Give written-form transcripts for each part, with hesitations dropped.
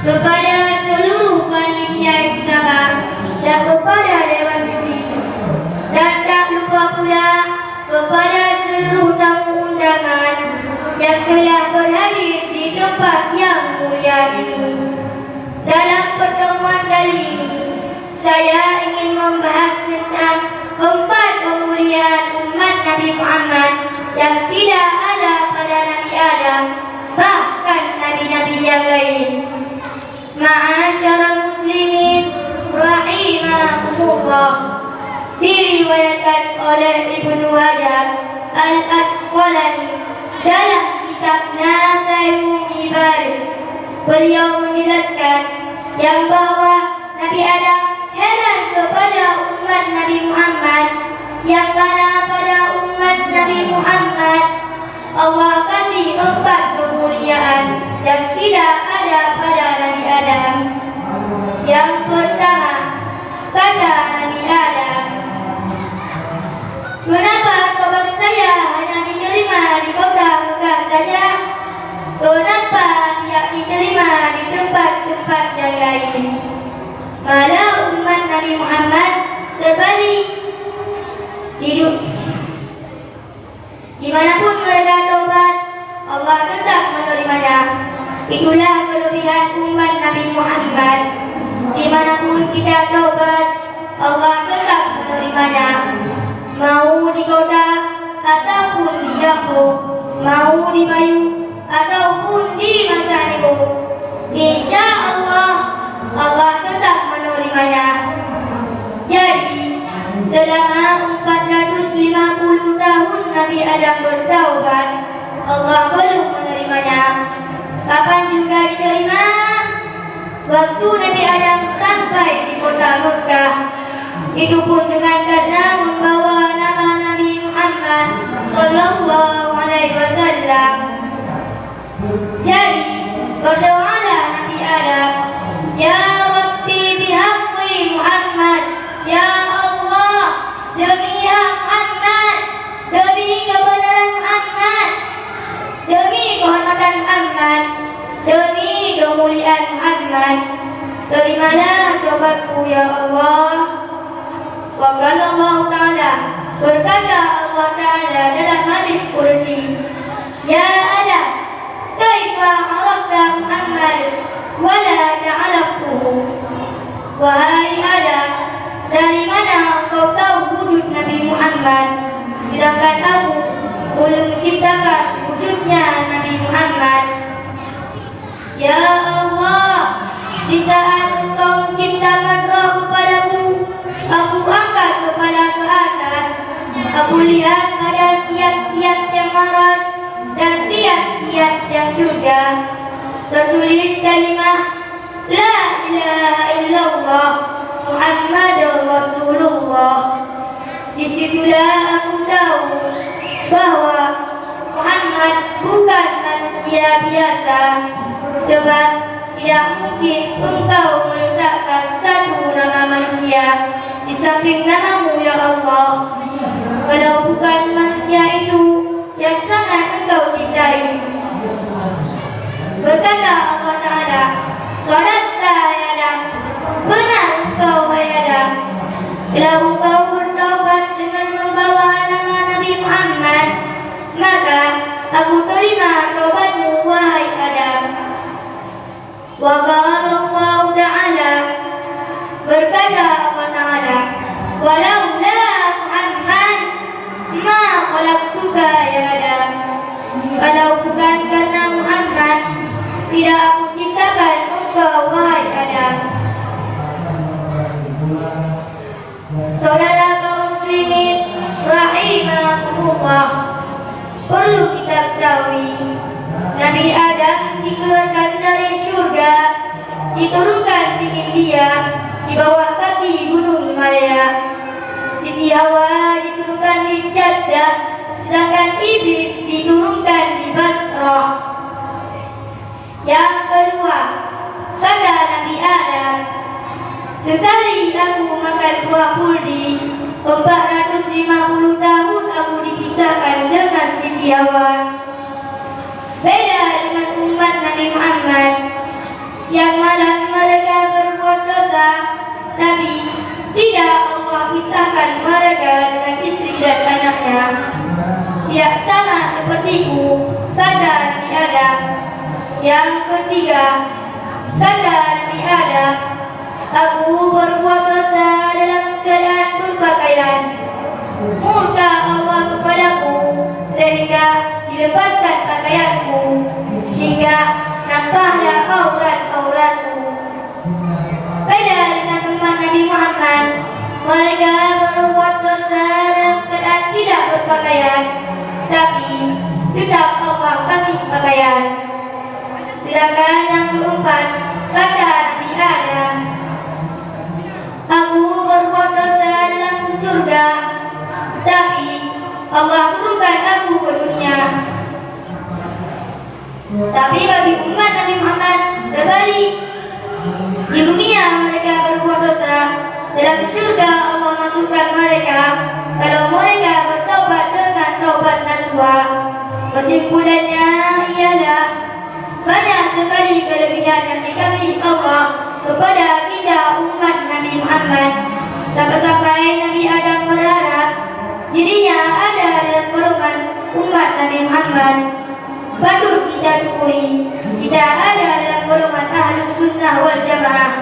kepada seluruh panitia eksama dan kepada Dewan Juri, dan tak lupa pula kepada seluruh tamu undangan yang telah berhadir di tempat yang mulia ini. Dalam pertemuan kali ini, saya ingin membahas tentang 4 kemuliaan umat Nabi Muhammad yang tidak ada pada Nabi Adam, bahkan nabi-nabi yang lain. Ma'asyiral muslimin rahimakumullah, diriwayatkan oleh Ibnu Hajar Al-Asqalani dalam kitabnya Sahihul Ibadah. Beliau menjelaskan yang bahwa Nabi Adam heran kepada umat Nabi Muhammad, yang mana pada umat Nabi Muhammad Allah kasih 4 kemuliaan yang tidak ada pada Nabi Adam. Yang pertama, kata Nabi Adam, kenapa tobat saya hanya diterima di kota Mekah saja? Kenapa tidak diterima di tempat-tempat yang lain? Malah umat Nabi Muhammad terbalik. Dimanapun mereka tobat, Allah tetap menerimanya. Itulah kelebihan umat Nabi Muhammad. Dimanapun kita tobat, Allah tetap menerimanya. Mau di kota ataupun di kampung, mau di Bayu ataupun di Masanibu, insya Allah Allah tetap menerimanya. Jadi selama 450 tahun Nabi Adam bertaubat, Allah belum menerimanya. Kapan juga diterima? Waktu Nabi Adam sampai di kota Mekah. Itu pun dengan karena membawa nama Nabi Muhammad Sallallahu Alaihi Wasallam. Jadi berdoalah Nabi Adam, Ya Rabbi bihaqqi Muhammad, Ya Allah, demi Muhammad, demi kebenaran Muhammad, demi kehormatan Muhammad, demi kemuliaan Muhammad, terimalah doaku ya Allah. Wa qala Allah Ta'ala, berkata Allah Ta'ala dalam hadis kursi, Ya Adam, kaifa arafta Muhammad wala ta'araftuhu? Wahai Adam, dari mana engkau tahu wujud Nabi Muhammad, sedangkan aku belum menciptakan wujudnya Nabi Muhammad? Ya Allah, di saat engkau menciptakan roh kepadaku, aku angkat kepala ke atas. Aku lihat pada tiap-tiap yang maras dan tiap-tiap yang surga tertulis kalimat La ilaha illallah Muhammadur Rasulullah. Disitulah aku tahu bahwa Muhammad bukan manusia biasa, sebab tidak mungkin engkau meletakkan satu nama manusia di samping namamu ya Allah, kalau bukan manusia itu yang sangat engkau cintai. Berkata Allah Ta'ala, Sadaqta ya Adam, benar engkau hai Adam. Bila engkau bertaubat dengan membawa nama Nabi Muhammad, maka aku terima taubatmu wahai Adam. Wa qala Allah Ta'ala, berkata Allah Ta'ala, Walaula Muhammad ma khalaqtuka ya Adam. Kalau bukan karena Muhammad, tidak aku ciptakan engkau wahai Adam. Saudara kaum muslimin rahimakumullah, perlu kita ketahui Nabi Adam dikeluarkan dari surga, diturunkan di India di bawah kaki gunung Himalaya. Siti Hawa diturunkan di Jeddah, sedangkan Iblis diturunkan di Basrah. Yang kedua, kata Nabi Adam, sekali aku makan buah kuldi, 450 tahun aku dipisahkan dengan Siti Hawa. Beda dengan umat Nabi Muhammad, Siang malam mereka berbuat dosa, tapi tidak Allah pisahkan mereka dengan istri dan anaknya. Tidak sama sepertiku, kata Nabi Adam. Yang ketiga, kata Nabi Adam, aku berbuat dosa dalam keadaan berpakaian. Murka Allah kepadaku sehingga dilepaskan pakaianku, hingga nampaklah aurat-auratku. Beda dengan umat Nabi Muhammad, mereka berbuat dosa dalam keadaan tidak berpakaian, tapi tetap Allah kasih pakaian. Sedangkan yang keempat, kata Nabi Adam, aku berbuat dosa dalam surga, tapi Allah turunkan aku ke dunia. Tapi bagi umat Nabi Muhammad berbalik. Di dunia mereka berbuat dosa, dalam surga Allah masukkan mereka kalau mereka bertobat dengan taubat nasuha. Kesimpulannya ialah banyak sekali kelebihan yang dikasih Allah kepada kita umat Nabi Muhammad, sampai-sampai Nabi Adam berharap dirinya ada dalam golongan umat Nabi Muhammad. Patut kita syukuri kita ada dalam golongan Ahlus Sunnah wal Jamaah.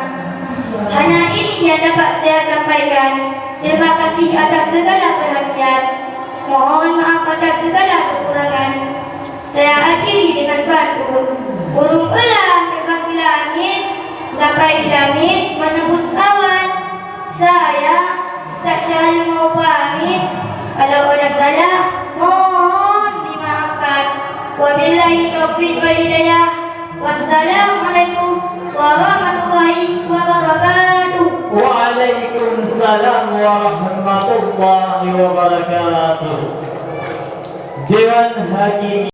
Hanya ini yang dapat saya sampaikan. Terima kasih atas segala perhatian. Mohon maaf atas segala kekurangan. Saya akhiri dengan pantun. Burung elang terbang di langit, sampai di langit menembus awan. Saya Ustaz Syahil mau pamit. Kalau ada salah, mohon dimaafkan. Wabillahi taufiq wal hidayah. Wassalamualaikum warahmatullahi wabarakatuh. Waalaikumsalam warahmatullahi wabarakatuh. Dewan Hakim